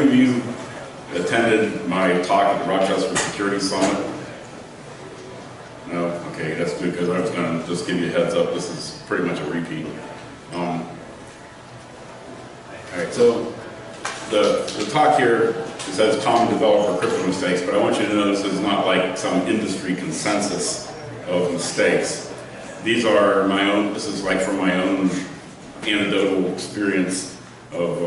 of you attended my talk at the Rochester Security Summit? No? Okay, that's good, because I was going to just give you a heads up. This is pretty much a repeat. All right, so the talk here, it says common developer crypto mistakes, but I want you to know this is not like some industry consensus of mistakes. These are my own, this is like from my own anecdotal experience of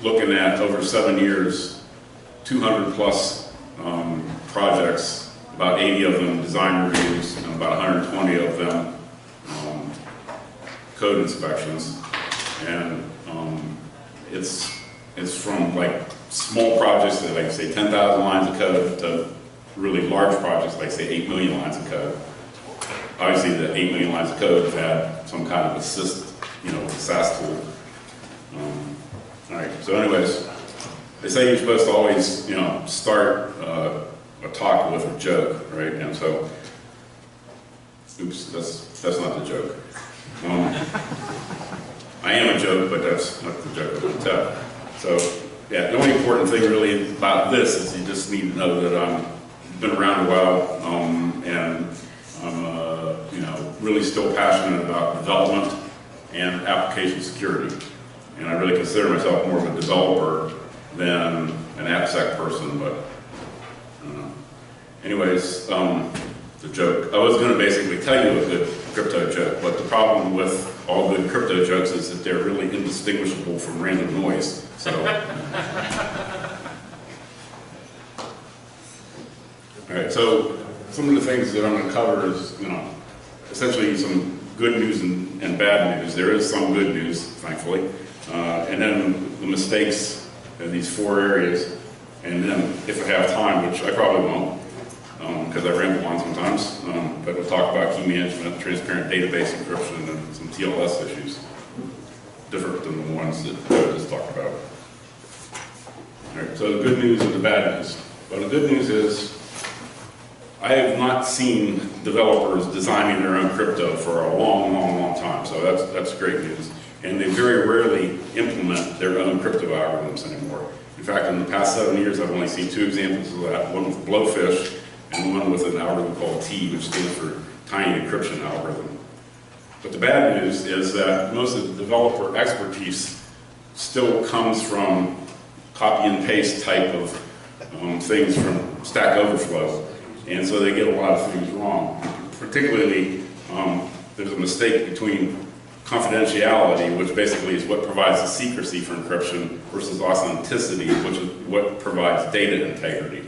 looking at, over 7 years, 200 plus projects, about 80 of them design reviews, and about 120 of them code inspections. And it's from like small projects that, like say 10,000 lines of code, to really large projects like say 8 million lines of code. Obviously the 8 million lines of code have had some kind of assist, SaaS tool. All right, so anyways, they say you're supposed to always, start a talk with a joke, right? And so, oops, that's not the joke. I am a joke, but that's not the joke I'm going to tell. So, yeah, the only important thing really about this is you just need to know that I've been around a while, and I'm, really still passionate about development and application security. And I really consider myself more of a developer than an AppSec person, but anyways, the joke. I was going to basically tell you a good crypto joke, but the problem with all good crypto jokes is that they're really indistinguishable from random noise. So, all right. So some of the things that I'm going to cover is, essentially some good news and bad news. There is some good news, thankfully, and then the mistakes in these 4 areas, and then if I have time, which I probably won't, because I ramble on sometimes, but we'll talk about key management, transparent database encryption, and some TLS issues, different than the ones that I just talked about. All right, so the good news and the bad news. Well, the good news is I have not seen developers designing their own crypto for a long, long, long time, so that's great news. And they very rarely implement their own crypto algorithms anymore. In fact, in the past 7 years, I've only seen 2 examples of that, one with Blowfish and one with an algorithm called T, which stands for Tiny Encryption Algorithm. But the bad news is that most of the developer expertise still comes from copy and paste type of things from Stack Overflow. And so they get a lot of things wrong. Particularly, there's a mistake between confidentiality, which basically is what provides the secrecy for encryption, versus authenticity, which is what provides data integrity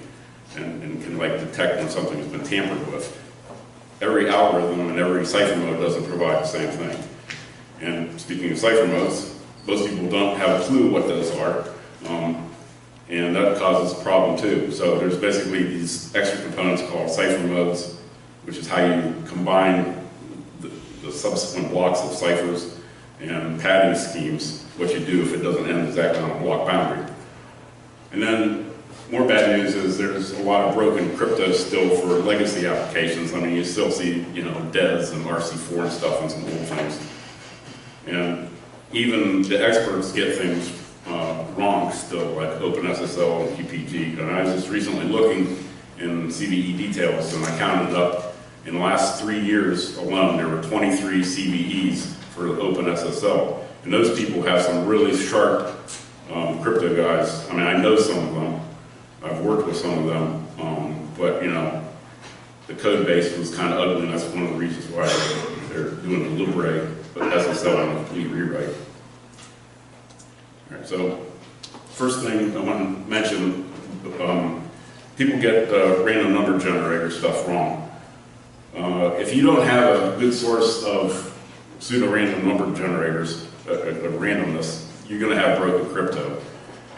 and can detect when something has been tampered with. Every algorithm and every cipher mode doesn't provide the same thing. And speaking of cipher modes, most people don't have a clue what those are. And that causes a problem too. So there's basically these extra components called cipher modes, which is how you combine the subsequent blocks of ciphers, and padding schemes, what you do if it doesn't end exactly on a block boundary. And then more bad news is there's a lot of broken crypto still for legacy applications. I mean, you still see, DES and RC4 and stuff and some old things. And even the experts get things wrong still, like OpenSSL and UPG. And I was just recently looking in CVE details, and I counted up, in the last 3 years alone, there were 23 CVEs for OpenSSL. And those people have some really sharp crypto guys. I mean, I know some of them. I've worked with some of them. But, the code base was kind of ugly, and that's one of the reasons why they're doing the Libre, but SSL on a complete rewrite. All right, so first thing I want to mention, people get random number generator stuff wrong. If you don't have a good source of pseudo-random number generators, of randomness, you're going to have broken crypto.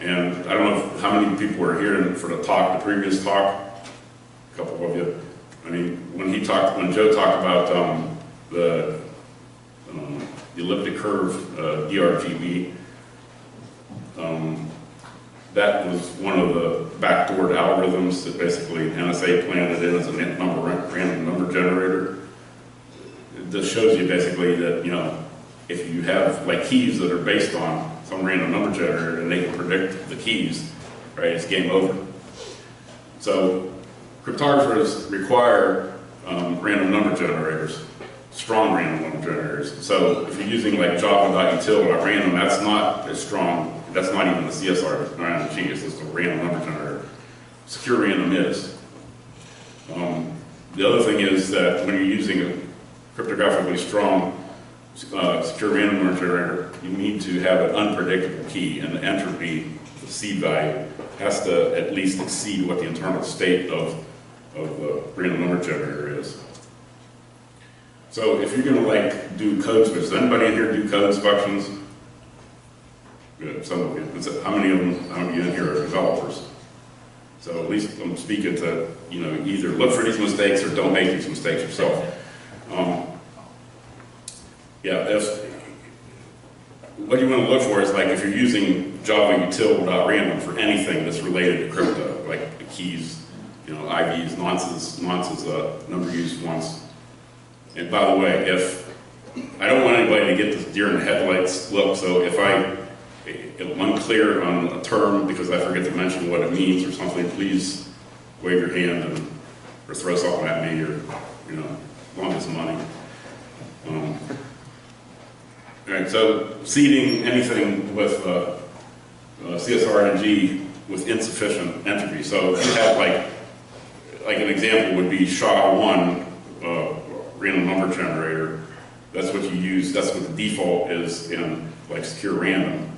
And I don't know how many people were here for the talk, the previous talk, a couple of you. I mean, when Joe talked about the elliptic curve DRGB, that was one of the backdoored algorithms that basically NSA planted in as a random number generator. This shows you basically that, if you have keys that are based on some random number generator and they can predict the keys, right? It's game over. So cryptographers require random number generators, strong random number generators. So if you're using like java.util.random, that's not as strong. That's not even a CSR random G. It's just a random number generator. Secure random is. The other thing is that when you're using a cryptographically strong secure random number generator, you need to have an unpredictable key, and the entropy, the seed value, has to at least exceed what the internal state of the random number generator is. So if you're going to like do code switches, does anybody in here do code inspections? Good, some of you. How many of you in here are developers? So at least I'm speaking to, either look for these mistakes or don't make these mistakes yourself. What you want to look for is like if you're using Java util.random for anything that's related to crypto, like the keys, IVs, nonces, number used once. And by the way, if I don't want anybody to get this deer in the headlights look, so if I'm unclear on a term because I forget to mention what it means or something, please wave your hand or throw something at me, or long as money. All right, so seeding anything with CSR and G with insufficient entropy. So if you have like an example would be SHA-1 random number generator. That's what you use. That's what the default is in like secure random.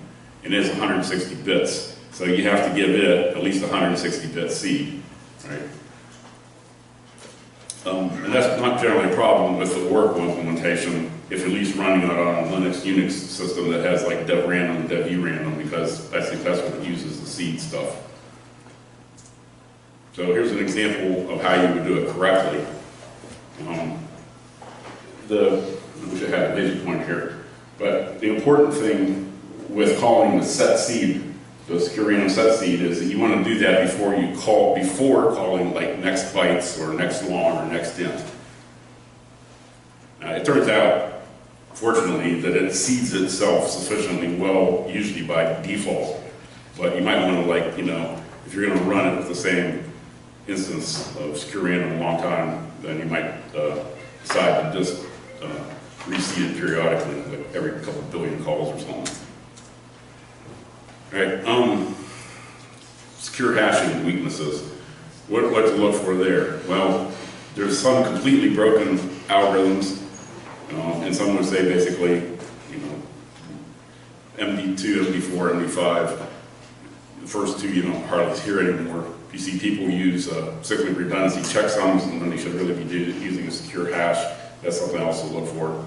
It is 160 bits, so you have to give it at least 160 bit seed, right? And that's not generally a problem with the Oracle implementation if you're at least running it on a Linux Unix system that has like dev random and dev random, because I think that's what it uses, the seed stuff. So here's an example of how you would do it correctly. I wish I had a basic point here, but the important thing with calling the set seed, the secure random set seed, is that you want to do that before calling like next bytes or next long or next int. It turns out, fortunately, that it seeds itself sufficiently well, usually by default. But you might want to if you're going to run it with the same instance of secure random a long time, then you might decide to just reseed it periodically, like every couple billion calls or something. All right, secure hashing weaknesses. What to look for there? Well, there's some completely broken algorithms, and some would say basically, MD2, MD4, MD5. The first two you don't hardly hear anymore. You see people use cyclic redundancy checksums, and then they should really be using a secure hash. That's something else to look for.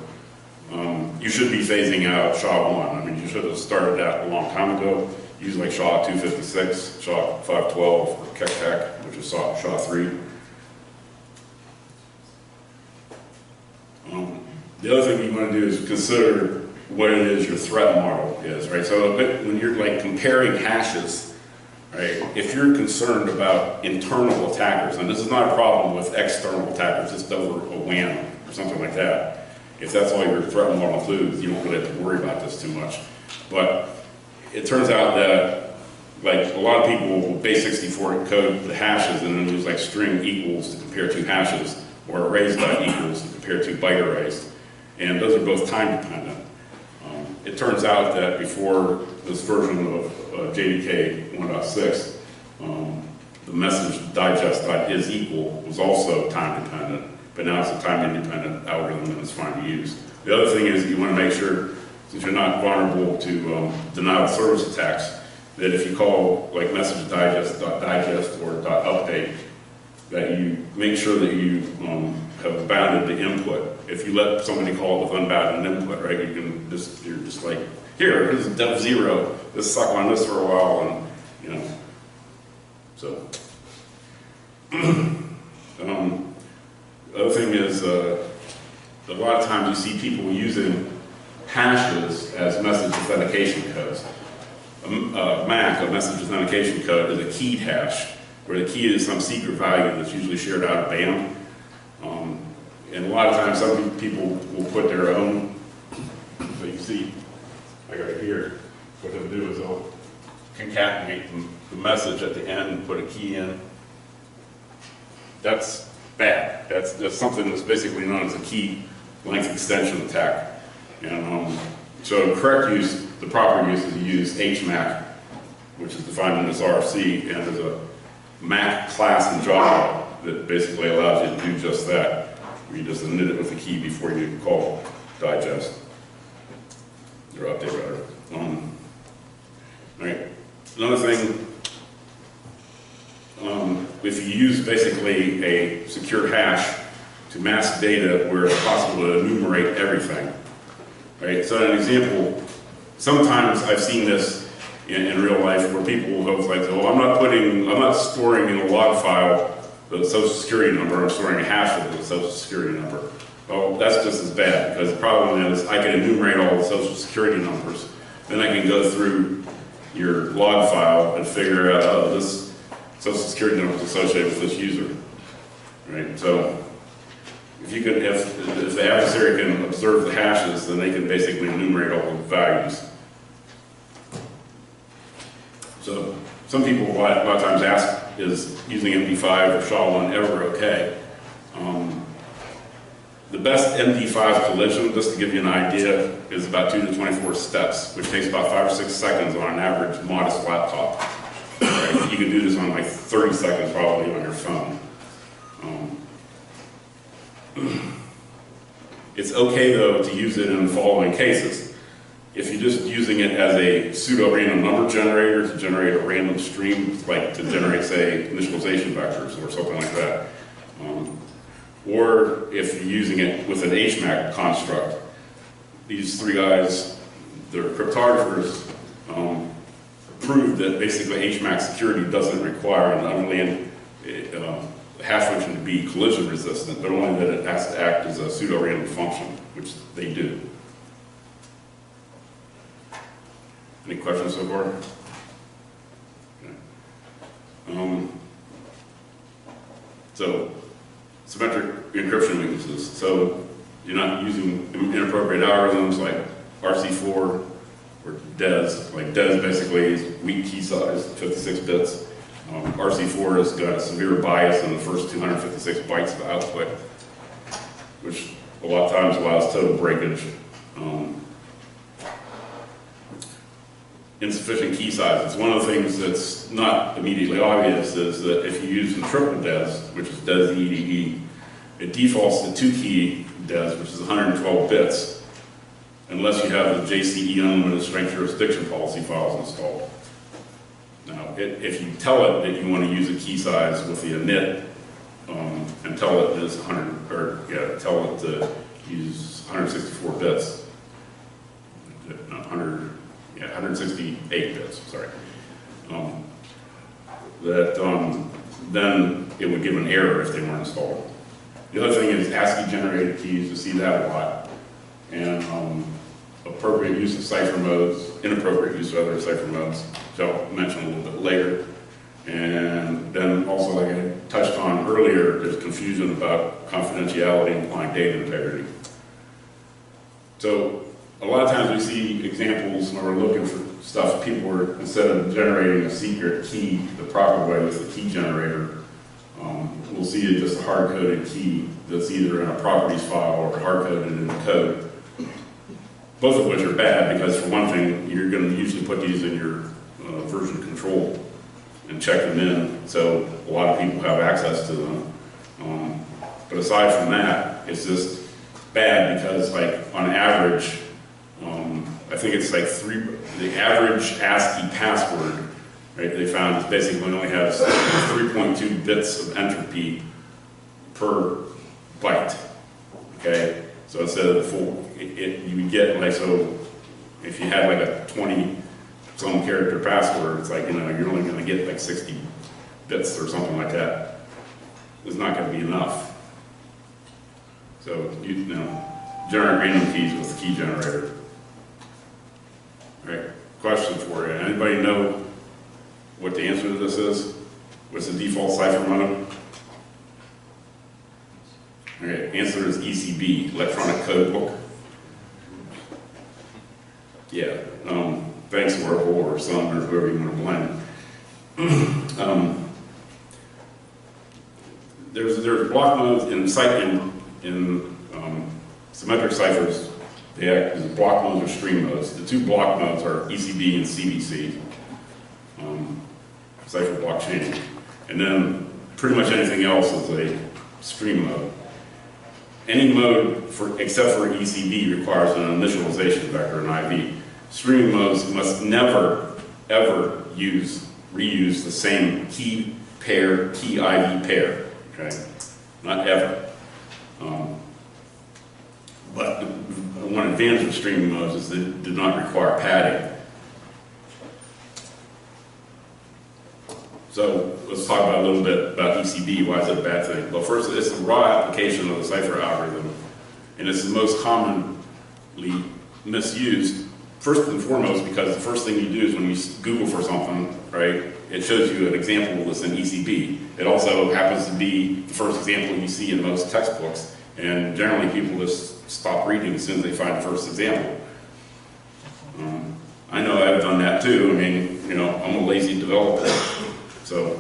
You should be phasing out SHA-1. I mean, you should have started that a long time ago. Use like SHA-256, SHA-512, or KEK, which is SHA-3. The other thing you want to do is consider what it is your threat model is, right? So when you're like comparing hashes, right? If you're concerned about internal attackers, and this is not a problem with external attackers, just over a WAN or something like that. If that's all your threat model includes, you don't really have to worry about this too much. But it turns out that like a lot of people will base64 encode the hashes and then use like string equals to compare two hashes, or arrays dot equals to compare two byte arrays. And those are both time dependent. It turns out that before this version of JDK 1.6, the message digest.isEqual was also time dependent, but now it's a time independent algorithm and it's fine to use. The other thing is you want to make sure, since you're not vulnerable to denial of service attacks, that if you call like message digest or .update, that you make sure that you have bounded the input. If you let somebody call it with unbounded input, right, you're just like, here's dev 0, just suck on this for a while, and so. The other thing is, a lot of times you see people using hashes as message authentication codes. MAC, a message authentication code, is a keyed hash, where the key is some secret value that's usually shared out of band. And a lot of times some people will put their own, so you see, I got it here, what they'll do is they'll concatenate the message at the end and put a key in. That's bad. That's something that's basically known as a key length extension attack. And so correct use, the proper use is to use HMAC, which is defined in this RFC, and there's a MAC class in Java that basically allows you to do just that. You just init it with a key before you call digest, or update rather. Right. Another thing, if you use basically a secure hash to mask data where it's possible to enumerate everything, right? So an example, sometimes I've seen this in real life where people will go like, oh, I'm not storing in a log file the social security number, I'm storing a hash of the social security number. Well, that's just as bad, because the problem is I can enumerate all the social security numbers, then I can go through your log file and figure out, oh, this social security number is associated with this user, right? So if the adversary can observe the hashes, then they can basically enumerate all the values. So some people a lot of times ask, is using MD5 or SHA-1 ever okay? The best MD5 collision, just to give you an idea, is about 2 to 24 steps, which takes about 5 or 6 seconds on an average modest laptop. Right? You can do this on like 30 seconds probably on your phone. It's okay though to use it in the following cases. If you're just using it as a pseudo-random number generator to generate a random stream, like to generate, say, initialization vectors or something like that. Or if you're using it with an HMAC construct, these three guys, they're cryptographers, proved that basically HMAC security doesn't require an unrelated hash function to be collision resistant, but only that it has to act as a pseudo-random function, which they do. Any questions so far? Okay. So, symmetric encryption weaknesses. So, you're not using inappropriate algorithms like RC4 or DES. Like DES basically is weak key size, 56 bits. RC4 has got a severe bias in the first 256 bytes of output, which a lot of times allows total breakage. Insufficient key sizes. One of the things that's not immediately obvious is that if you use the triple DES, which is DES EDE, it defaults to 2-key DES, which is 112 bits, unless you have the JCE unlimited strength jurisdiction policy files installed. Now, if you tell it that you want to use a key size with the init, and tell it is tell it to use 164 bits, 168 bits, sorry. Then it would give an error if they weren't installed. The other thing is ASCII generated keys, you see that a lot. And appropriate use of cipher modes, inappropriate use of other cipher modes, which I'll mention a little bit later. And then also, like I touched on earlier, there's confusion about confidentiality implying data integrity. So a lot of times we see examples when we're looking for stuff, people are, instead of generating a secret key the proper way with the key generator, we'll see just a hard-coded key that's either in a properties file or hard-coded in the code. Both of which are bad because, for one thing, you're going to usually put these in your version control and check them in, so a lot of people have access to them. But aside from that, it's just bad because, like, on average, I think it's like the average ASCII password, right, they found is basically only has 3.2 bits of entropy per byte, okay? So instead of the full, you would get, like, so if you had like a 20-some character password, it's like, you know, you're only going to get like 60 bits or something like that. It's not going to be enough. So, you know, generate random keys with the key generator. All right, question for you. Anybody know what the answer to this is? What's the default cipher mode? Okay, answer is ECB, Electronic Code Book. Yeah, Banks Oracle or Sun or whoever you want to blend. There's block modes in symmetric ciphers. They act as block modes or stream modes. The two block modes are ECB and CBC, cipher block chain, and then pretty much anything else is a stream mode. Any mode except for ECB requires an initialization vector, an IV. Stream modes must never, ever reuse the same key pair, key IV pair, okay? Not ever. But one advantage of streaming modes is that it did not require padding. So let's talk about a little bit about ECB. Why is it a bad thing? Well, first, it's a raw application of the cipher algorithm, and it's the most commonly misused. First and foremost, because the first thing you do is when you Google for something, right, it shows you an example that's in ECB. It also happens to be the first example you see in most textbooks, and generally people just stop reading as soon as they find the first example. I know I've done that too. I mean, you know, I'm a lazy developer, so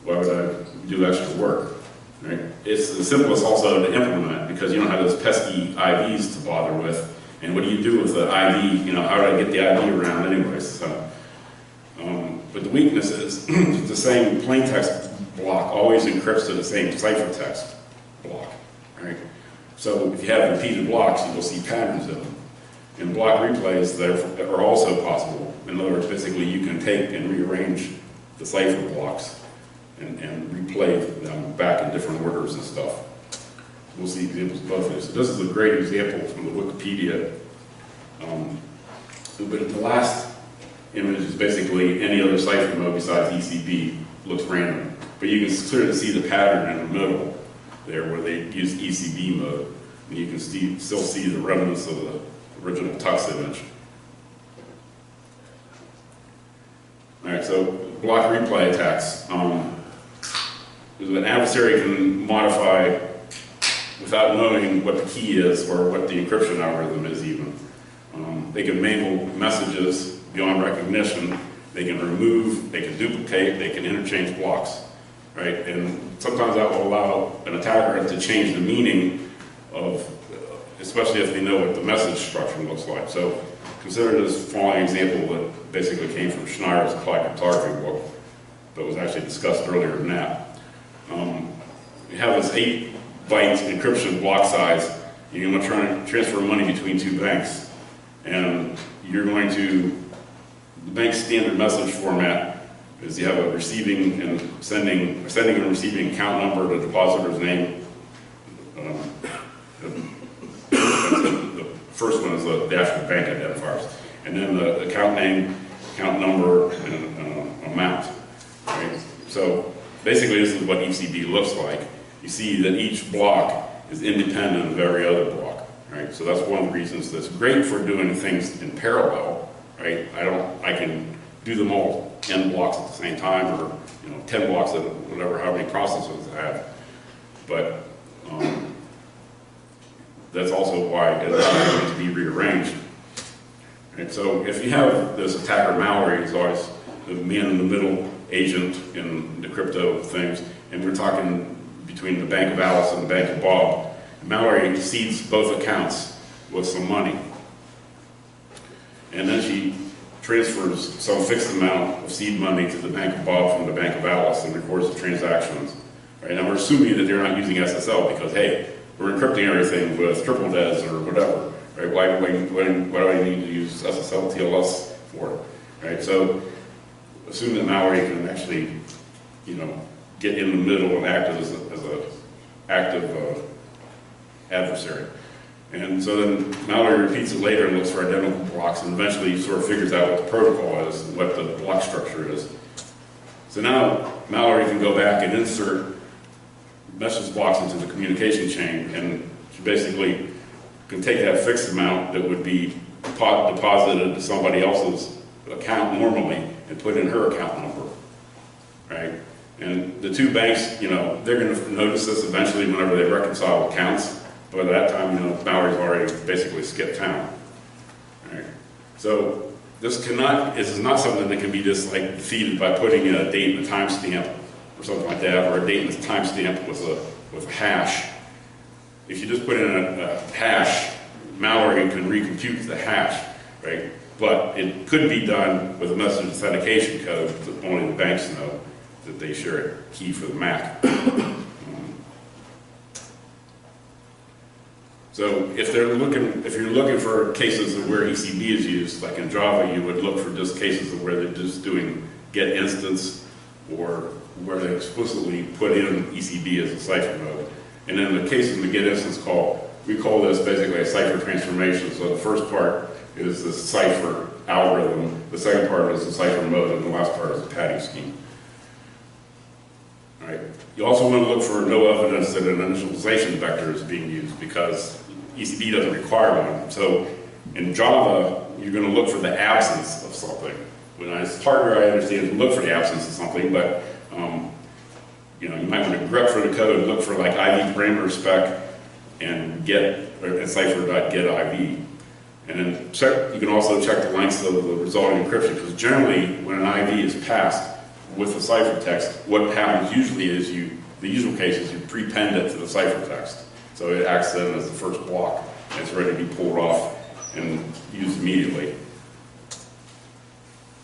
why would I do extra work, right? It's the simplest also to implement because you don't have those pesky IVs to bother with. And what do you do with the IV? You know, how do I get the IV around anyways? So, but the weakness is the same plain text block always encrypts to the same ciphertext block, right? So if you have repeated blocks, you will see patterns in them. And block replays that are also possible. In other words, basically you can take and rearrange the cipher blocks and replay them back in different orders and stuff. We'll see examples of both of these. So this is a great example from the Wikipedia. But the last image is basically any other cipher mode besides ECB looks random. But you can clearly see the pattern in the middle there where they use ECB mode. And you can still see the remnants of the original tux image. All right, so block replay attacks. An adversary can modify without knowing what the key is or what the encryption algorithm is even. They can mangle messages beyond recognition. They can remove, they can duplicate, they can interchange blocks, right? And sometimes that will allow an attacker to change the meaning of, especially if they know what the message structure looks like. So consider this following example that basically came from Schneyer's applied cryptography book that was actually discussed earlier than that. You have this 8-byte encryption block size. You're going to try to transfer money between two banks. And you're going to, the bank's standard message format is you have a receiving and sending and receiving account number, the depositor's name. The first one is the actual bank identifiers. And then the account name, account number, and amount. Right? So basically this is what ECB looks like. You see that each block is independent of every other block, right? So that's one of the reasons that's great for doing things in parallel, right? I can do them all 10 blocks at the same time, or 10 blocks at whatever, how many processors I have. But that's also why it needs to be rearranged. Right? So if you have this attacker malware, he's always the man in the middle agent in the crypto things, and we're talking between the Bank of Alice and the Bank of Bob. Mallory seeds both accounts with some money. And then she transfers some fixed amount of seed money to the Bank of Bob from the Bank of Alice and records the transactions. Right? And we're assuming that they're not using SSL because, hey, we're encrypting everything with triple DES or whatever. Right? Why do I need to use SSL TLS for it? Right? So assume that Mallory can actually, get in the middle and act as an active adversary. And so then Mallory repeats it later and looks for identical blocks and eventually sort of figures out what the protocol is and what the block structure is. So now Mallory can go back and insert message blocks into the communication chain, and she basically can take that fixed amount that would be deposited to somebody else's account normally and put in her account number, right? And the two banks, they're going to notice this eventually whenever they reconcile accounts. But at that time, Mallory's already basically skipped town. Right? So this is not something that can be just like defeated by putting a date and a timestamp or something like that, or a date and a timestamp with a hash. If you just put in a hash, malware can recompute the hash, right? But it could be done with a message authentication code that only the banks know that they share a key for the MAC. So if you're looking for cases of where ECB is used, like in Java, you would look for just cases of where they're just doing get instance, or where they explicitly put in ECB as a cipher mode. And in the case of the get instance call, we call this basically a cipher transformation. So the first part is the cipher algorithm, the second part is the cipher mode, and the last part is the padding scheme. All right. You also want to look for no evidence that an initialization vector is being used, because ECB doesn't require one. So in Java, you're going to look for the absence of something. When it's harder, I understand, to look for the absence of something, but you might want to grep for the code and look for like IV parameter spec and cipher.getIV. And then you can also check the lengths of the resulting encryption, because generally when an IV is passed with the ciphertext, what happens usually is the usual case is you prepend it to the ciphertext. So it acts then as the first block, and it's ready to be pulled off and used immediately.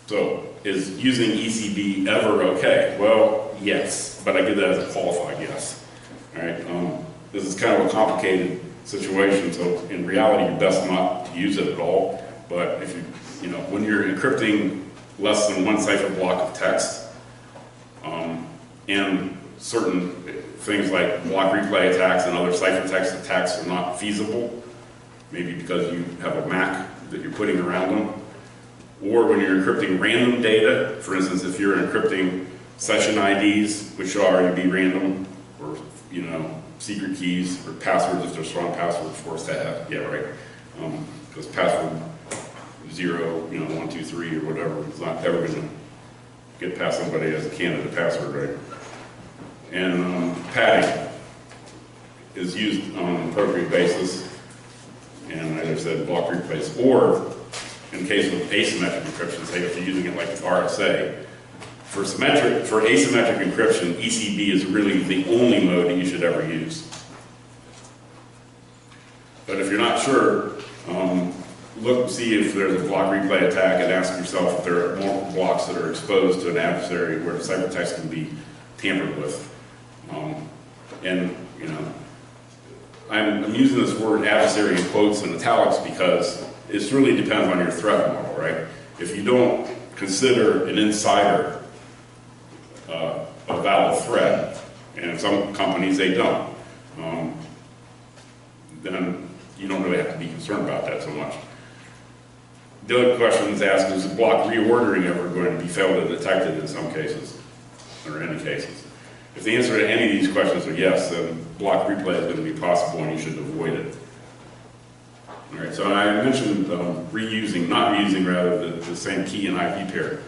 So is using ECB ever okay? Well, yes, but I give that as a qualified yes. All right. This is kind of a complicated situation, so in reality, you're best not to use it at all. But if when you're encrypting less than one cipher block of text, and certain things like block replay attacks and other ciphertext attacks are not feasible, maybe because you have a MAC that you're putting around them, or when you're encrypting random data, for instance, if you're encrypting session IDs, which should already be random, or secret keys or passwords, if they're strong passwords for us to have, yeah, right, because password 0, 1, 2, 3, or whatever, it's not ever going to get past somebody as a candidate password, right? And padding is used on an appropriate basis, and as I said, block replays, or in case of asymmetric encryption, say if you're using it like RSA. For asymmetric encryption, ECB is really the only mode that you should ever use. But if you're not sure, look and see if there's a block replay attack, and ask yourself if there are multiple blocks that are exposed to an adversary where the ciphertext can be tampered with. I'm using this word adversary in quotes and italics because it really depends on your threat model, right? If you don't consider an insider a valid threat, and some companies they don't, then you don't really have to be concerned about that so much. The other question is asked, is block reordering ever going to be failed to detect it in some cases, or any cases? If the answer to any of these questions are yes, then block replay is going to be possible and you should avoid it. All right, so I mentioned not reusing rather the same key and IP pair.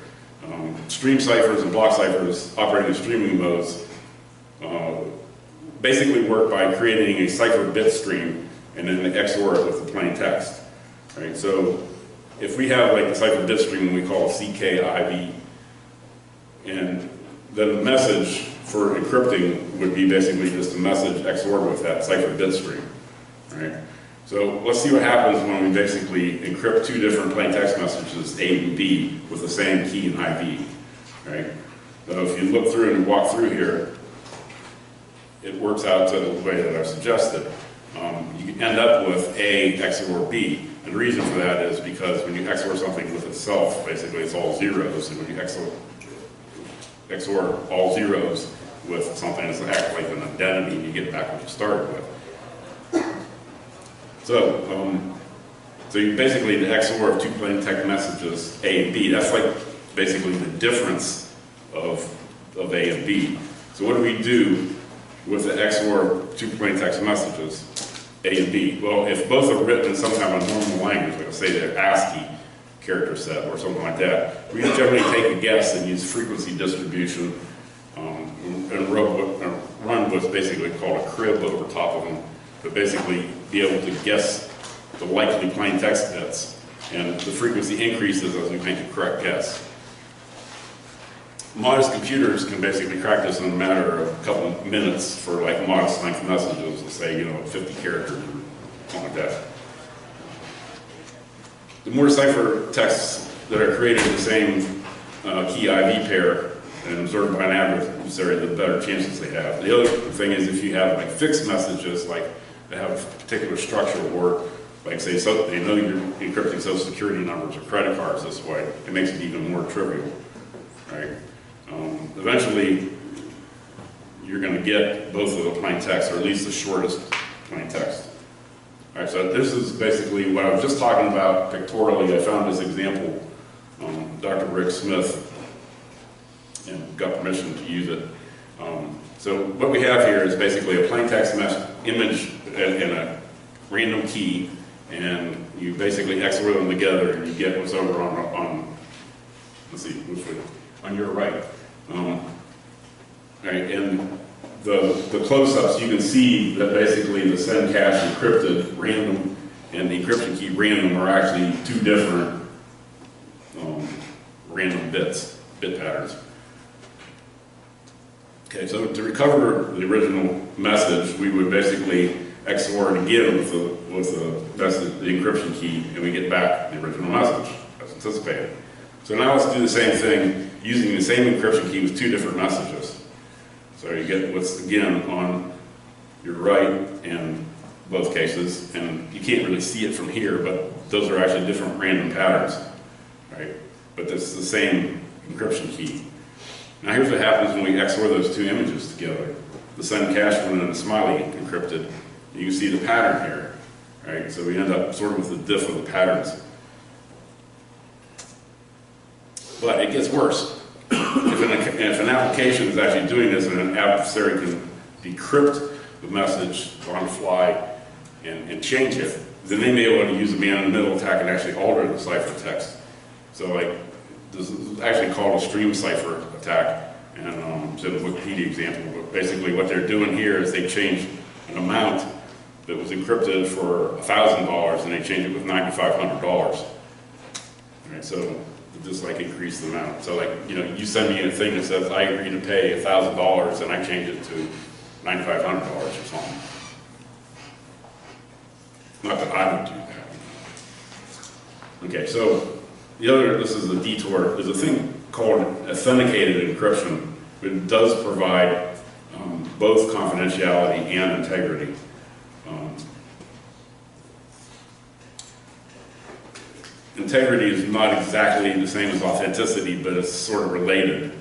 Stream ciphers and block ciphers operating in streaming modes basically work by creating a cipher bit stream and then XOR it with the plain text. Right? So if we have like the cipher bit stream we call CKIV, and then the message for encrypting would be basically just a message XORed with that cipher bit stream. Right? So let's see what happens when we basically encrypt two different plain text messages, A and B, with the same key and IV. Right? So if you look through and walk through here, it works out to the way that I suggested. You end up with A XOR B. And the reason for that is because when you XOR something with itself, basically it's all zeros. And when you XOR all zeros with something that's act like an identity, you get back what you started with. So you basically the XOR of two plain text messages, A and B. That's like basically the difference of A and B. So what do we do with the XOR of two plain text messages, A and B? Well, if both are written in some kind of normal language, like say they're ASCII character set or something like that, we generally take a guess and use frequency distribution and run what's basically called a crib over top of them to basically be able to guess the likely plain text bits and the frequency increases as we make a correct guess. Modest computers can basically crack this in a matter of a couple of minutes for like modest length messages, let's say 50 characters or something like that. The more ciphertexts that are created in the same key IV pair and observed by an adversary, the better chances they have. The other thing is if you have like fixed messages, like that have a particular structure, or like say so they know you're encrypting social security numbers or credit cards this way, it makes it even more trivial, right? Eventually, you're going to get both of the plain text, or at least the shortest plain text. All right, so this is basically what I was just talking about pictorially. I found this example, Dr. Rick Smith, and got permission to use it. So what we have here is basically a plain text image in a random key, and you basically XOR them together, and you get what's over on let's see, which way? On your right. Right, and the close-ups, you can see that basically the send cache encrypted random and the encryption key random are actually two different random bit patterns. Okay, so to recover the original message, we would basically XOR it again with the encryption key, and we get back the original message as anticipated. So now let's do the same thing using the same encryption key with two different messages. So you get what's again on your right in both cases, and you can't really see it from here, but those are actually different random patterns, right? But this is the same encryption key. Now here's what happens when we XOR those two images together. The send cache one and the smiley encrypted. You can see the pattern here, right? So we end up sort of with the diff of the patterns. But it gets worse. If an application is actually doing this and an adversary can decrypt the message on the fly and change it, then they may be able to use a man-in-the-middle attack and actually alter the ciphertext. So like, this is actually called a stream cipher attack, and it's in the Wikipedia example, but basically what they're doing here is they change an amount that was encrypted for $1,000 and they change it with $9,500. Right, so just like increase the amount. So like, you send me a thing that says I agree to pay $1,000 and I change it to $9,500 or something. Not that I would do that. Okay, so this is a detour. There's a thing called authenticated encryption, which does provide both confidentiality and integrity. Integrity is not exactly the same as authenticity, but it's sort of related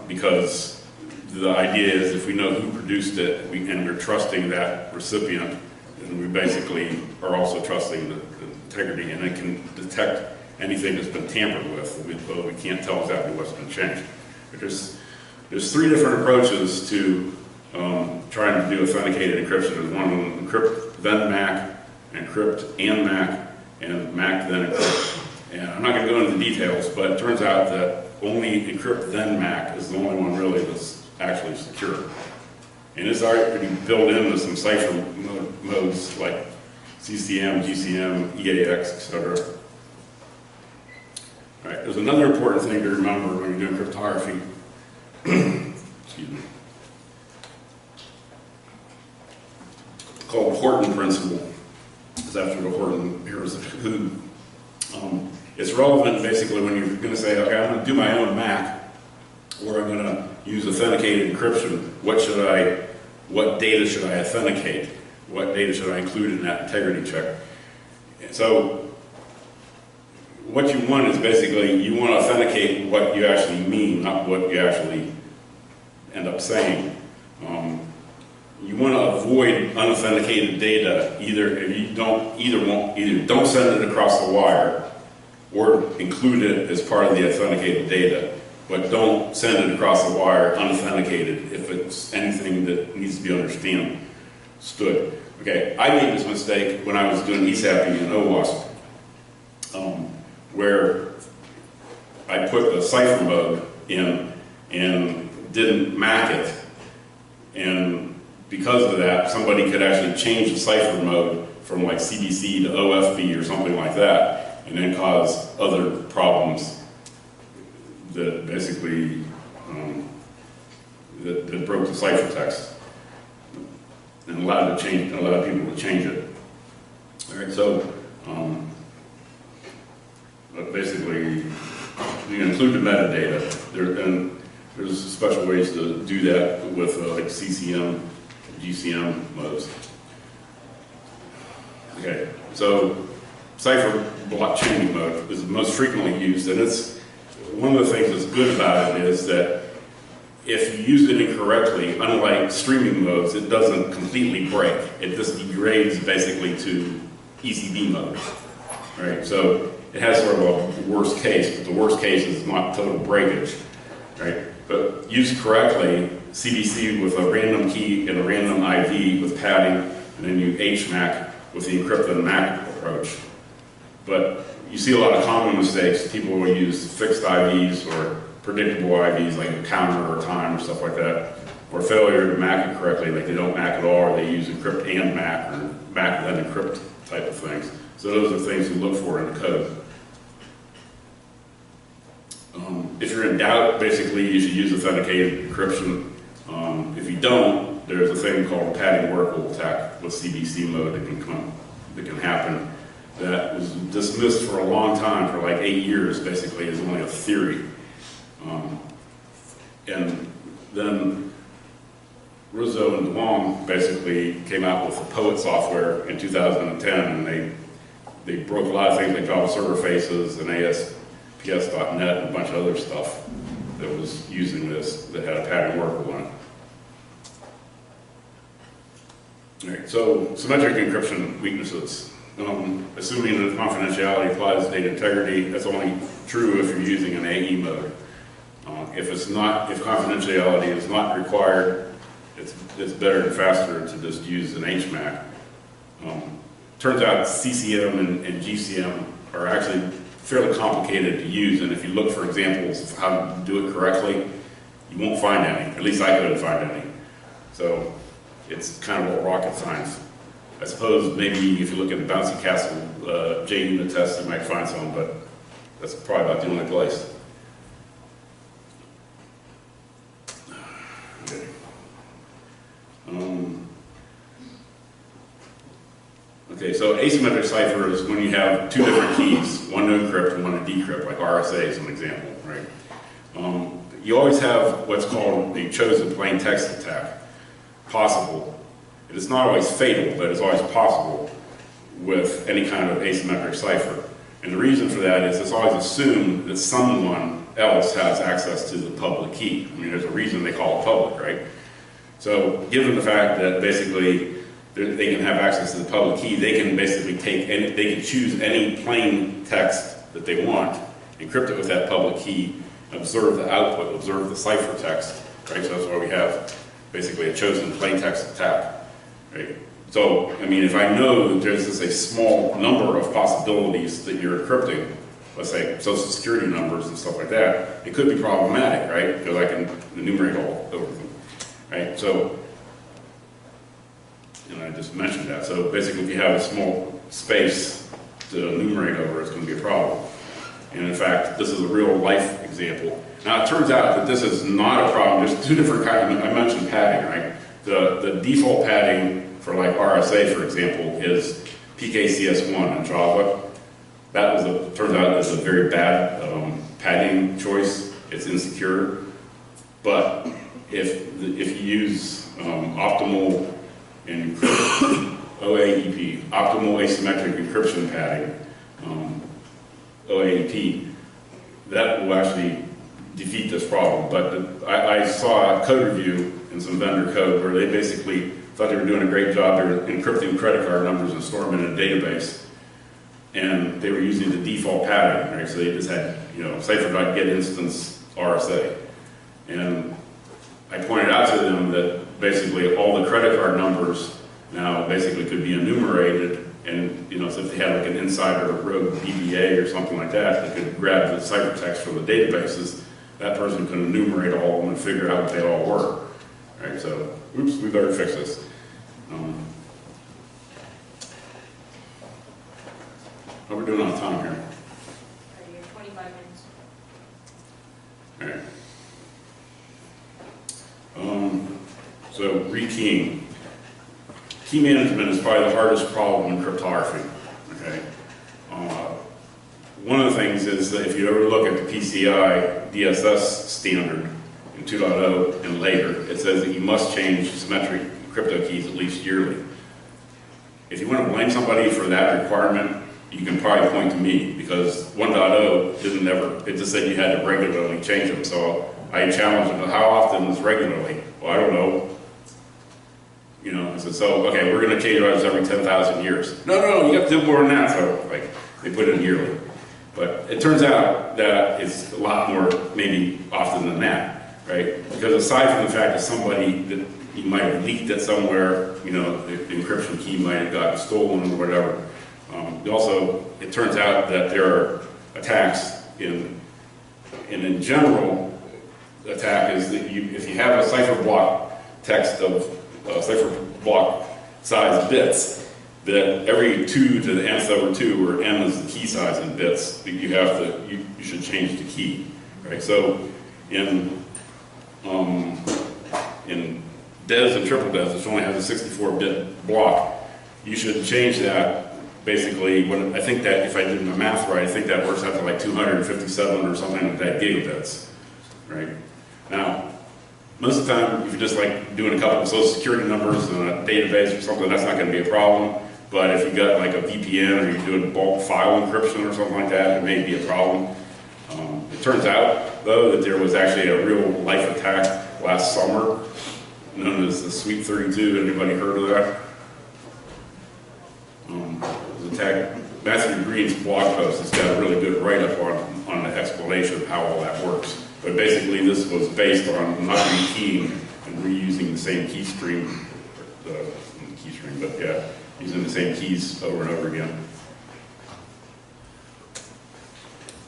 because the idea is if we know who produced it and we're trusting that recipient, then we basically are also trusting the integrity, and it can detect anything that's been tampered with, though we can't tell exactly what's been changed. There's three different approaches to trying to do authenticated encryption. There's one of them, encrypt then MAC, encrypt and MAC, and MAC then encrypt. And I'm not going to go into the details, but it turns out that only encrypt then MAC is the only one really that's actually secure. And it's already built into some cipher modes like CCM, GCM, EAX, etc. All right, there's another important thing to remember when you're doing cryptography. Excuse me. Called Horton principle. It's after the Horton heroes who. It's relevant basically when you're going to say, okay, I'm going to do my own MAC, or I'm going to use authenticated encryption. What data should I authenticate? What data should I include in that integrity check? So what you want is basically, you want to authenticate what you actually mean, not what you actually end up saying. You want to avoid unauthenticated data. Either don't send it across the wire, or include it as part of the authenticated data, but don't send it across the wire unauthenticated if it's anything that needs to be understood. Okay, I made this mistake when I was doing ESAPI and OWASP, where I put the cipher mode in and didn't MAC it, and because of that, somebody could actually change the cipher mode from like CBC to OFB or something like that, and then cause other problems that basically that broke the ciphertext and allowed people to change it. All right, so basically you include the metadata. There's special ways to do that with like CCM, GCM modes. Okay, so cipher block chaining mode is the most frequently used, and it's one of the things that's good about it is that if you use it incorrectly, unlike streaming modes, it doesn't completely break. It just degrades basically to ECB mode, right? So it has sort of a worst case, but the worst case is not total breakage, right? But used correctly, CBC with a random key and a random IV with padding, and then you HMAC with the encrypted MAC approach. But you see a lot of common mistakes. People will use fixed IVs or predictable IVs like a counter or time or stuff like that, or failure to MAC it correctly, like they don't MAC at all, or they use encrypt and MAC, or MAC then encrypt type of things. So those are things to look for in the code. If you're in doubt, basically you should use authenticated encryption. If you don't, there's a thing called padding Oracle attack with CBC mode that can happen. That was dismissed for a long time, for like 8 years, basically, as only a theory. And then Rizzo and DeLong basically came out with the POET software in 2010, and they broke a lot of things like Java server faces and ASP.NET and a bunch of other stuff that was using this, that had a pattern Oracle on it. All right, so symmetric encryption weaknesses. Assuming that confidentiality applies to data integrity, that's only true if you're using an AE mode. If confidentiality is not required, it's better and faster to just use an HMAC. Turns out CCM and GCM are actually fairly complicated to use, and if you look for examples of how to do it correctly, you won't find any. At least I couldn't find any. So it's kind of all rocket science. I suppose maybe if you look at the Bouncy Castle JUnit test, you might find some, but that's probably about the only place. Okay. Okay, so asymmetric cipher is when you have two different keys, one to encrypt and one to decrypt, like RSA is an example, right? You always have what's called a chosen plain text attack possible. It is not always fatal, but it's always possible with any kind of asymmetric cipher. And the reason for that is it's always assumed that someone else has access to the public key. I mean, there's a reason they call it public, right? So given the fact that basically they can have access to the public key, they can basically they can choose any plain text that they want, encrypt it with that public key, observe the output, observe the ciphertext, right? So that's why we have basically a chosen plain text attack. Right? So, I mean, if I know that there's just a small number of possibilities that you're encrypting, let's say social security numbers and stuff like that, it could be problematic, right? Because I can enumerate all over them, right? So, and I just mentioned that. So basically, if you have a small space to enumerate over, it's going to be a problem. And in fact, this is a real life example. Now, it turns out that this is not a problem. There's two different kinds. I mentioned padding, right? The default padding for like RSA, for example, is PKCS1 in Java. That turns out is a very bad padding choice. It's insecure. But if you use optimal OAEP, optimal asymmetric encryption padding, OAEP, that will actually defeat this problem. But I saw a code review in some vendor code where they basically thought they were doing a great job. They were encrypting credit card numbers and storing them in a database. And they were using the default pattern, right? So they just had, cipher.get instance RSA. And I pointed out to them that basically all the credit card numbers now basically could be enumerated, and so if they had like an insider rogue DBA or something like that, they could grab the ciphertext from the databases. That person could enumerate all of them and figure out what they all were. Right? So, oops, we better fix this. How are we doing on time here? key management is probably the hardest problem in cryptography. Okay. One of the things is that if you ever look at the PCI DSS standard in 2.0 and later, it says that you must change symmetric crypto keys at least yearly. If you want to blame somebody for that requirement, you can probably point to me, because 1.0 didn't ever, it just said you had to regularly change them. So I challenged them, how often is regularly? Well, I don't know. You know, I said, so, okay, we're going to change ours every 10,000 years. No, you have to do more than that. So, like, they put it in yearly. But it turns out that it's a lot more, maybe often than that, right? Because aside from the fact that somebody, that you might have leaked it somewhere, you know, the encryption key might have gotten stolen or whatever. Also, it turns out that there are attacks in general, attack is that if you have a cipher block text of cipher block size bits, that every 2 to the nth over 2, where n is the key size in bits, that you should change the key, right? So in DES and triple DES, which only has a 64-bit block, you should change that. Basically, I think that if I did my math right, I think that works out to like 257 or something like that gigabits, right? Now, most of the time, if you're just like doing a couple of social security numbers in a database or something, that's not going to be a problem. But if you got like a VPN or you're doing bulk file encryption or something like that, it may be a problem. It turns out, though, that there was actually a real life attack last summer, known as the Sweep 32. Anybody heard of that? Attack. Matthew Green's blog post has got a really good write-up on the explanation of how all that works. But basically, this was based on not rekeying and reusing the same key stream, but yeah, using the same keys over and over again.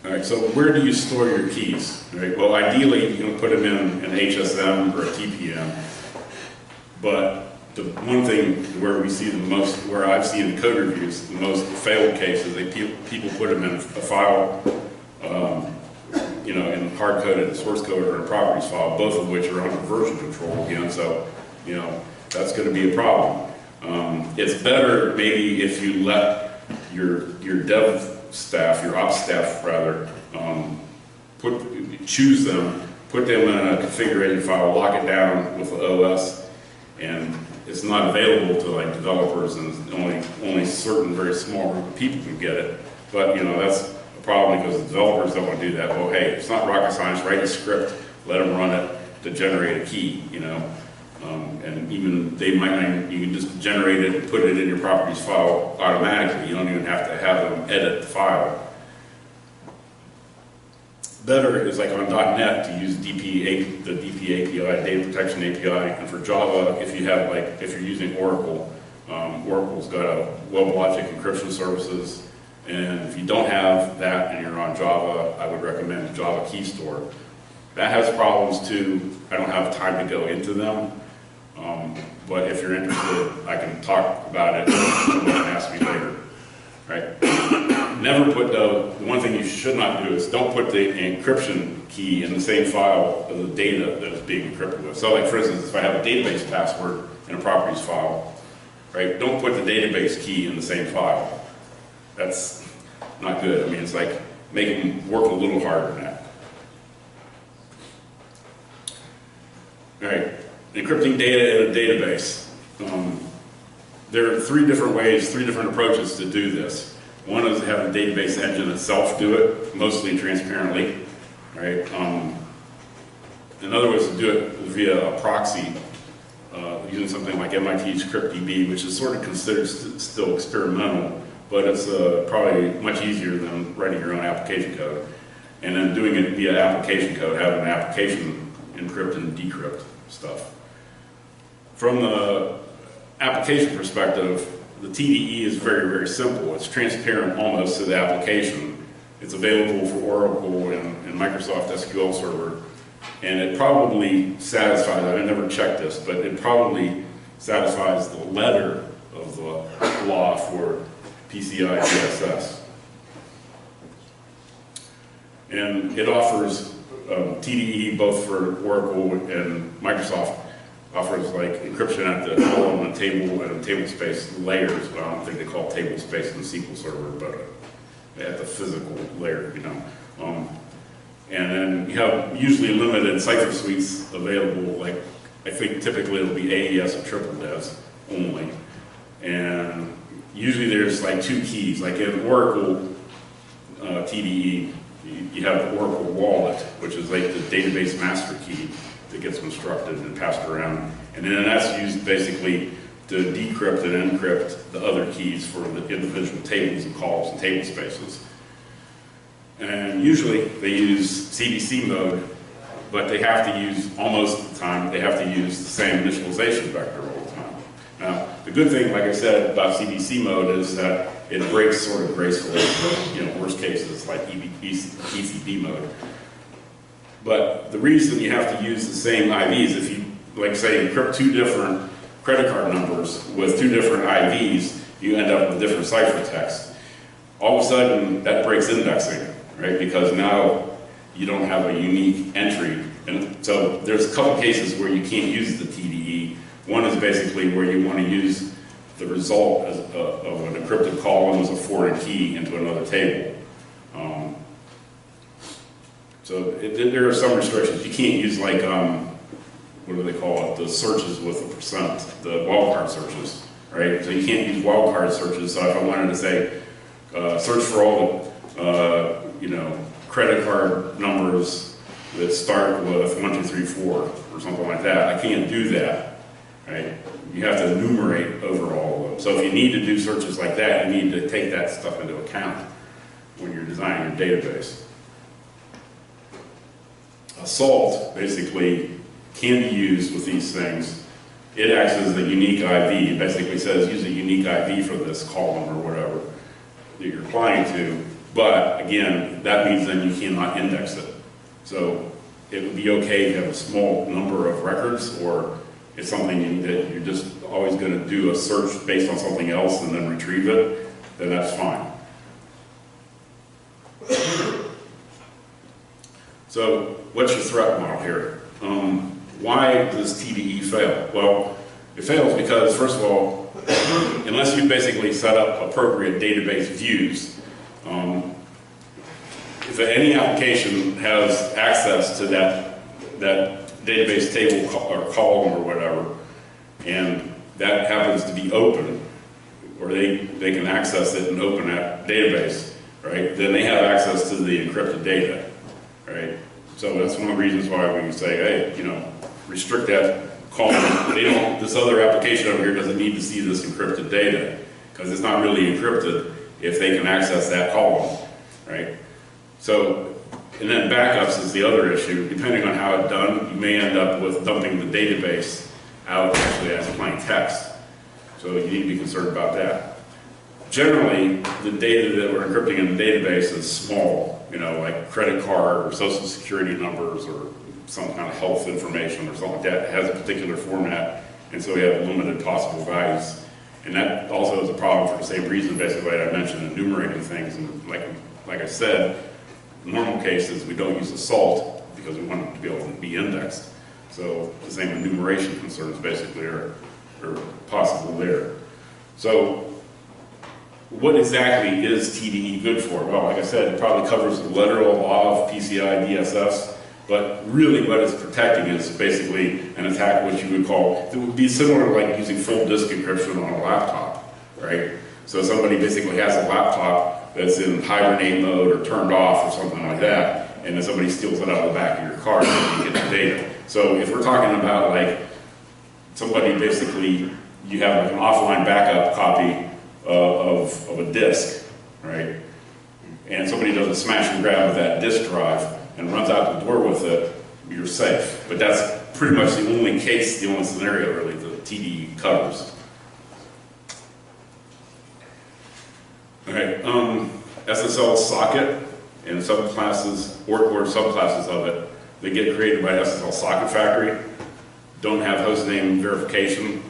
All right, so where do you store your keys? Right? Well, ideally, you can put them in an HSM or a TPM, but the one thing where we see the most, where I've seen in code reviews, the most failed cases, people put them in a file, you know, in hard-coded source code or a properties file, both of which are under version control again, so, you know, that's going to be a problem. It's better maybe if you let your dev staff, your ops staff rather, choose them, put them in a configuration file, lock it down with the OS, and it's not available to like developers, and only certain very small group of people can get it. But you know, that's a problem because the developers don't want to do that. Well, hey, it's not rocket science. Write a script, let them run it to generate a key. You know, and even they might not. You can just generate it and put it in your properties file automatically. You don't even have to have them edit the file. Better is like on .NET to use the DP API, Data Protection API, and for Java, if you're using Oracle, Oracle's got a WebLogic encryption services, and if you don't have that and you're on Java, I would recommend Java Key Store. That has problems too. I don't have time to go into them, but if you're interested, I can talk about it. You can ask me later, right? Never put, though, the one thing you should not do is don't put the encryption key in the same file of the data that is being encrypted with. So like, for instance, if I have a database password in a properties file, right, don't put the database key in the same file. That's not good. I mean, it's like making them work a little harder than that. All right, encrypting data in a database. There are 3 different ways, 3 different approaches to do this. One is to have the database engine itself do it, mostly transparently, right? Another way is to do it via a proxy, using something like MIT's CryptDB, which is sort of considered still experimental, but it's probably much easier than writing your own application code. And then doing it via application code, having an application encrypt and decrypt stuff. From the application perspective, the TDE is very, very simple. It's transparent almost to the application. It's available for Oracle and Microsoft SQL Server, and it probably satisfies, I never checked this, but it probably satisfies the letter of the law for PCI DSS. And it offers TDE both for Oracle and Microsoft offers like encryption at the column and table space layers, but I don't think they call it table space in the SQL server, but at the physical layer, you know. And then you have usually limited cipher suites available, like I think typically it'll be AES or triple DES only. And usually there's like 2 keys, like in Oracle TDE, you have the Oracle wallet, which is like the database master key that gets constructed and passed around. And then that's used basically to decrypt and encrypt the other keys for the individual tables and columns and table spaces. And usually they use CBC mode, but they have to use, almost of the time, they have to use the same initialization vector all the time. Now, the good thing, like I said, about CBC mode is that it breaks sort of gracefully, you know, worst cases like ECB mode. But the reason you have to use the same IVs, if you, like say, encrypt 2 different credit card numbers with 2 different IVs, you end up with different ciphertext. All of a sudden, that breaks indexing, right? Because now you don't have a unique entry. And so there's a couple cases where you can't use the TDE. One is basically where you want to use the result of an encrypted column as a foreign key into another table. There are some restrictions. You can't use like, what do they call it, the searches with a percent, the wildcard searches, right? So you can't use wildcard searches. So if I wanted to say, search for all the, you know, credit card numbers that start with 1, 2, 3, 4 or something like that, I can't do that, right? You have to enumerate over all of them. So if you need to do searches like that, you need to take that stuff into account when you're designing your database. Salt basically can be used with these things. It acts as a unique IV. It basically says use a unique IV for this column or whatever that you're applying to. But again, that means then you cannot index it. So it would be okay to have a small number of records, or it's something that you're just always going to do a search based on something else and then retrieve it, then that's fine. So what's your threat model here? Why does TDE fail? Well, it fails because, first of all, unless you basically set up appropriate database views, if any application has access to that database table or column or whatever, and that happens to be open, or they can access it and open that database, right, then they have access to the encrypted data, right? So that's one of the reasons why we say, hey, you know, restrict that column. This other application over here doesn't need to see this encrypted data because it's not really encrypted if they can access that column, right? So, and then backups is the other issue. Depending on how it's done, you may end up with dumping the database out actually as plain text. So you need to be concerned about that. Generally, the data that we're encrypting in the database is small, you know, like credit card or social security numbers or some kind of health information or something like that. It has a particular format, and so we have limited possible values. And that also is a problem for the same reason, basically, like I mentioned, enumerating things. And like I said, in normal cases, we don't use the salt because we want it to be able to be indexed. So the same enumeration concerns basically are possible there. So what exactly is TDE good for? Well, like I said, it probably covers the literal law of PCI DSS, but really what it's protecting is basically an attack which you would call, it would be similar to like using full disk encryption on a laptop, right? So somebody basically has a laptop that's in hibernate mode or turned off or something like that, and then somebody steals it out of the back of your car and you get the data. So if we're talking about like somebody basically, you have like an offline backup copy of a disk, right? And somebody does a smash and grab of that disk drive and runs out the door with it, you're safe. But that's pretty much the only case, the only scenario really that TDE covers. All right, SSL socket and subclasses or subclasses of it that get created by SSL socket factory don't have hostname verification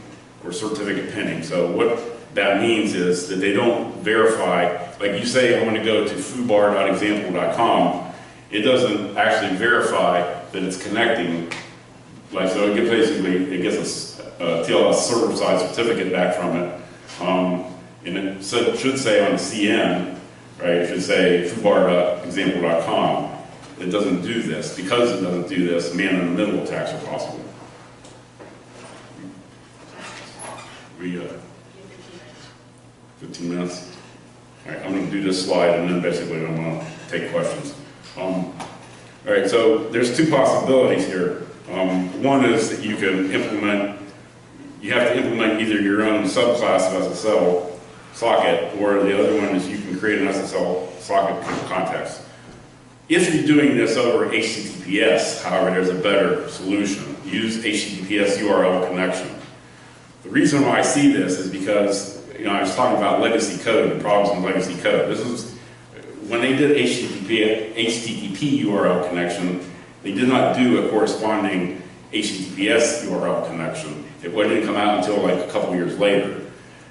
or certificate pinning. So what that means is that they don't verify, like you say, I want to go to foobar.example.com, it doesn't actually verify that it's connecting Like, so it gets a TLS server-side certificate back from it, and it should say on the CN, right, it should say foobar.example.com. It doesn't do this. Because it doesn't do this, man-in-the-middle attacks are possible. 15 minutes? All right, I'm going to do this slide, and then basically I'm going to take questions. All right, so there's two possibilities here. One is that you can implement, you have to implement either your own subclass of SSL socket, or the other one is you can create an SSL socket context. If you're doing this over HTTPS, however, there's a better solution. Use HTTPS URL connection. The reason why I see this is because, I was talking about legacy code and problems in legacy code. This is when they did HTTP URL connection, they did not do a corresponding HTTPS URL connection. It didn't come out until like a couple years later.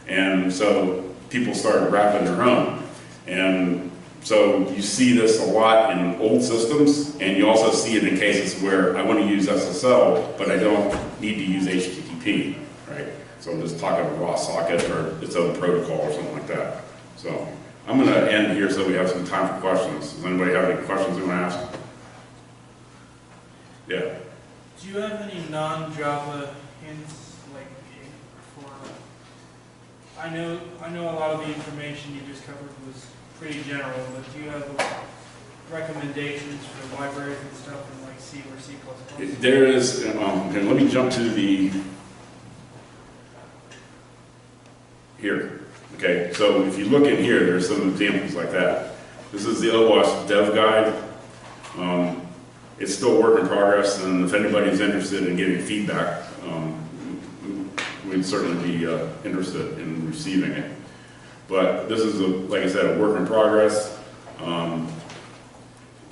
And so people started wrapping their own. And so you see this a lot in old systems, and you also see it in cases where I want to use SSL, but I don't need to use HTTP, right? So I'm just talking a raw socket or its own protocol or something like that. So I'm going to end here so we have some time for questions. Does anybody have any questions they want to ask? Yeah. Do you have any non-Java hints, like for? I know a lot of the information you just covered was pretty general, but do you have recommendations for libraries and stuff in like C or C++? There is. Okay, let me jump to the here. Okay, so if you look in here, there's some examples like that. This is the OWASP Dev Guide. It's still a work in progress, and if anybody's interested in giving feedback, we'd certainly be interested in receiving it. But this is, like I said, a work in progress.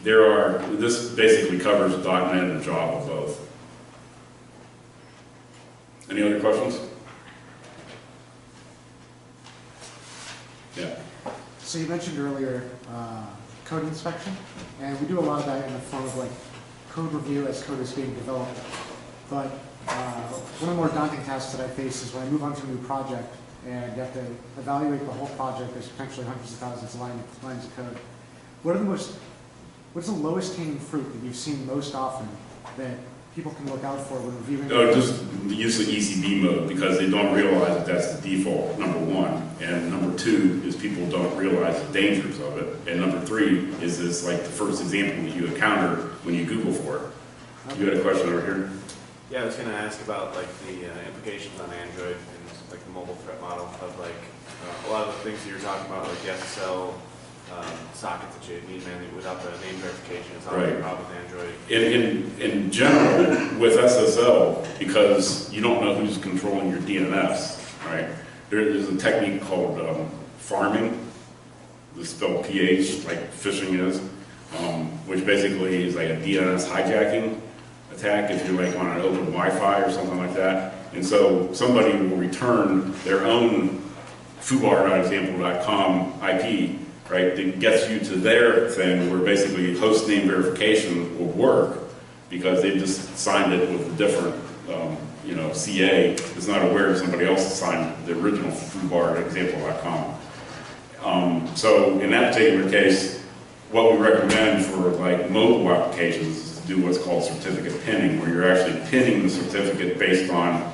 This basically covers .NET and Java both. Any other questions? Yeah. So you mentioned earlier code inspection, and we do a lot of that in the form of like code review as code is being developed. But one of the more daunting tasks that I face is when I move on to a new project and you have to evaluate the whole project. There's potentially hundreds of thousands of lines of code. What's the lowest hanging fruit that you've seen most often that people can look out for when reviewing? Just the use of ECB mode, because they don't realize that that's the default, number one. And number two is people don't realize the dangers of it. And number three is this, like the first example that you encounter when you Google for it. Okay. You had a question over here? Yeah, I was going to ask about like the implications on Android and like the mobile threat model of like a lot of the things that you're talking about, like the SSL sockets that you need manually without the name verification. It's always a problem with Android. In general, with SSL, because you don't know who's controlling your DNS, right? There's a technique called farming. It's spelled PH, like phishing is, which basically is like a DNS hijacking attack if you're like on an open Wi-Fi or something like that. And so somebody will return their own foobar.example.com IP, right, that gets you to their thing where basically host name verification will work because they just signed it with a different, CA is not aware that somebody else signed the original foobar.example.com. So in that particular case, what we recommend for like mobile applications is to do what's called certificate pinning, where you're actually pinning the certificate based on,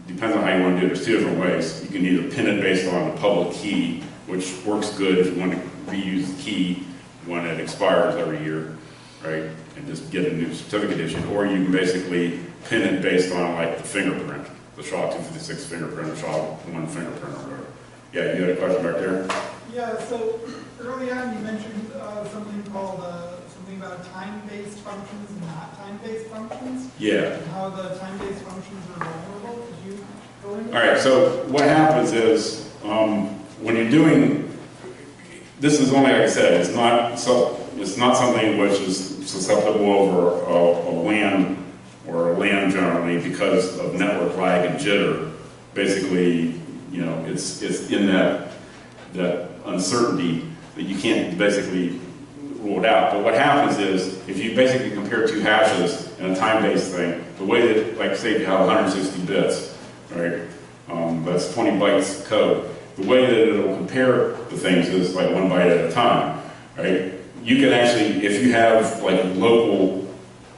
depends on how you want to do it, there's two different ways. You can either pin it based on the public key, which works good if you want to reuse the key when it expires every year, right? And just get a new certificate issued. Or you can basically pin it based on like the fingerprint, the SHA-256 fingerprint or SHA-1 fingerprint or whatever. Yeah, you had a question back there? Yeah, so early on you mentioned something called something about time-based functions and not time-based functions. Yeah. And how the time-based functions are vulnerable. Could you go into that? All right, so what happens is when you're doing, this is only, like I said, it's not something which is susceptible over a LAN or a LAN generally because of network lag and jitter. Basically, it's in that uncertainty that you can't basically rule it out. But what happens is if you basically compare two hashes and a time-based thing. The way that, like say, if you have 160 bits, right? That's 20 bytes code. The way that it'll compare the things is like 1 byte at a time, right? You can actually, if you have like local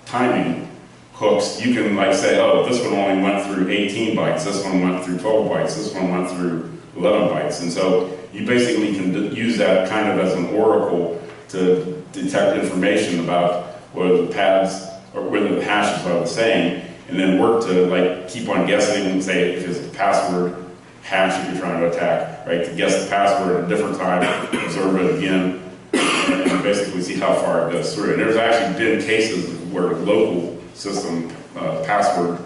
timing hooks, you can like say, oh, this one only went through 18 bytes, this one went through 12 bytes, this one went through 11 bytes. And so you basically can use that kind of as an oracle to detect information about whether the paths or whether the hashes are the same, and then work to like keep on guessing and say if it's the password hash that you're trying to attack, right? To guess the password at a different time, observe it again, and basically see how far it goes through. And there's actually been cases where local system password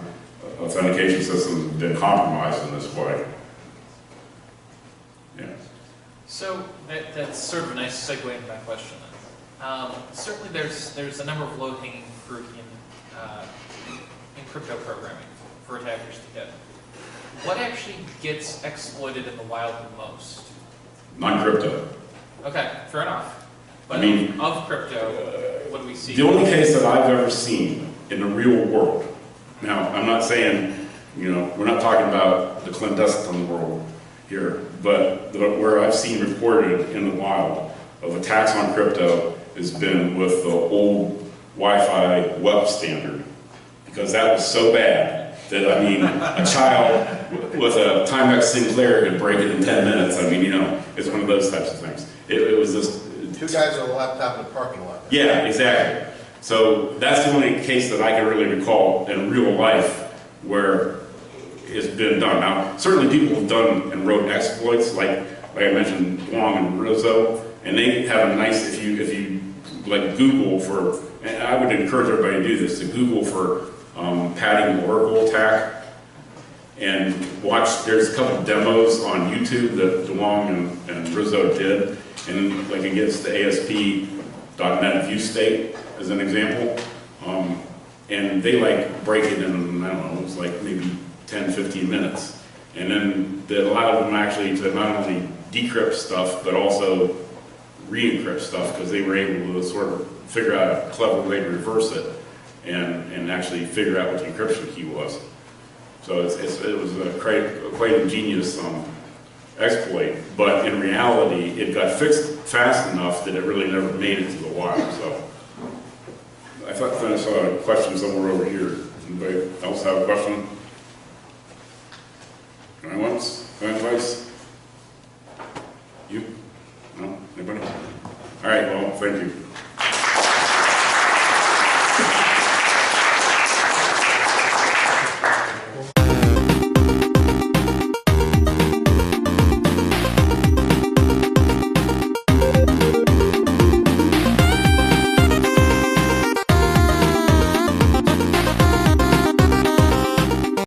authentication systems have been compromised in this way. Yeah. So that's sort of a nice segue into that question. Certainly, there's a number of low-hanging fruit in crypto programming for attackers to get. What actually gets exploited in the wild the most? Non-crypto. Okay, fair enough. But I mean, of crypto, what do we see? The only case that I've ever seen in the real world. Now, I'm not saying, we're not talking about the clandestine world here, but where I've seen reported in the wild of attacks on crypto has been with the old Wi-Fi web standard, because that was so bad that, a child with a Timex Sinclair could break it in 10 minutes. It's one of those types of things. It was just... Two guys with a laptop in the parking lot. Yeah, exactly. So that's the only case that I can really recall in real life where it's been done. Now, certainly people have done and wrote exploits, like I mentioned, Wong and Rizzo, and they have a nice, if you like Google for, and I would encourage everybody to do this, to Google for padding Oracle attack, and watch, there's a couple of demos on YouTube that DeWong and Rizzo did, and like against the ASP.NET view state, as an example. And they like break it in, I don't know, it's like maybe 10, 15 minutes. And then that allowed them actually to not only decrypt stuff, but also re-encrypt stuff, because they were able to sort of figure out a clever way to reverse it and actually figure out what the encryption key was. So it was a quite ingenious exploit, but in reality, it got fixed fast enough that it really never made it to the wild. So I thought I saw a question somewhere over here. Anybody else have a question? Going once? Going twice? You? No? Anybody? All right, well, thank you.